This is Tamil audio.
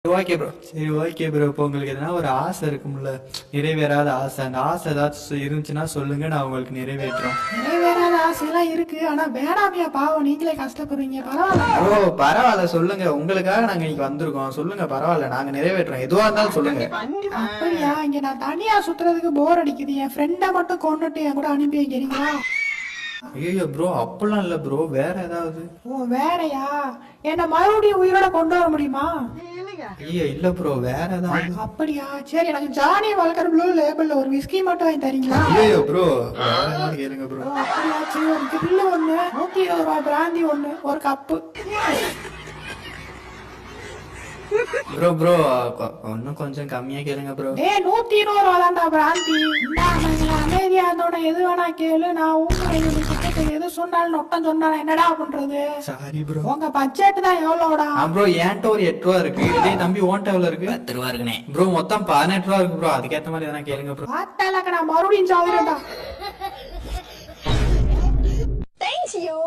Okay bro. சரி ஓகே ப்ரோ. இப்போ உங்களுக்கு எதனா ஒரு ஆசை இருக்கும்ல, நிறைவேறாத ஆசை. அந்த ஆசை ஏதாச்சும் இருந்துச்சுன்னா சொல்லுங்க, நான் உங்களுக்கு நிறைவேற்றுறோம். நிறைவேறாத ஆசையெல்லாம் இருக்கு. ஆனா வேணாமியா, பாவம் நீங்களே கஷ்டப்படுறீங்க. பரவாயில்ல. ப்ரோ பரவாயில்ல, சொல்லுங்க. உங்களுக்காக நாங்க இன்னைக்கு வந்திருக்கோம். சொல்லுங்க, பரவாயில்ல, நாங்க நிறைவேற்றுறோம். எதுவா இருந்தாலும் சொல்லுங்க. அப்படியா? இங்க நான் தனியா சுத்துறதுக்கு போர் அடிக்குது. என் ஃப்ரெண்டை மட்டும் கொண்டுட்டு என் கூட அனுப்பி வைக்கிறீங்களா? ஐயோ ப்ரோ, அப்படிலாம் இல்ல ப்ரோ. வேற ஏதாவது? ஓ வேறயா? என்ன மறுபடியும் உயிரோட கொண்டு வர முடியுமா? ஐயோ இல்ல ப்ரோ, வேற ஏதாவது? அப்படியா? சரி, எனக்கு ஜானி வால்கர் ப்ளூ லேபிள்ல ஒரு விஸ்கி மட்டும் வாங்கி தரீங்களா? ஐயோ ப்ரோ, வேற ஏதாவது கேளுங்க ப்ரோ. ஓ, அப்படியா? சரி, ஒரு கிரில்லு ஒண்ணு, 120 ரூபாய் பிராந்தி ஒண்ணு, ஒரு கப்பு. ப்ரோ ப்ரோ, இன்னும் கொஞ்சம் கம்மியா கேளுங்க ப்ரோ. 120 ரூபா தான்டா பிராந்தி. அமைதியா இருந்தோட எது வேணா கேளு. நான் உங்களுக்கு எது சொன்னாலும் நொட்டம் சொன்னாலும் என்னடா பண்றது? Sorry bro. உங்க பட்ஜெட் தான் எவ்வளோடா? ப்ரோ என்கிட்ட ஒரு 8 ரூபா இருக்கு. இதே நம்பி ஓன்ட்ட எவ்வளவு இருக்கு? 10 ரூபா இருக்குனே. ப்ரோ மொத்தம் 18 ரூபா இருக்கு ப்ரோ. அதுக்கேத்த மாதிரி எதனா கேளுங்க ப்ரோ. பார்த்தாலக்க நான் மறுபடியும் சாகுறேன்டா. Thanks, you.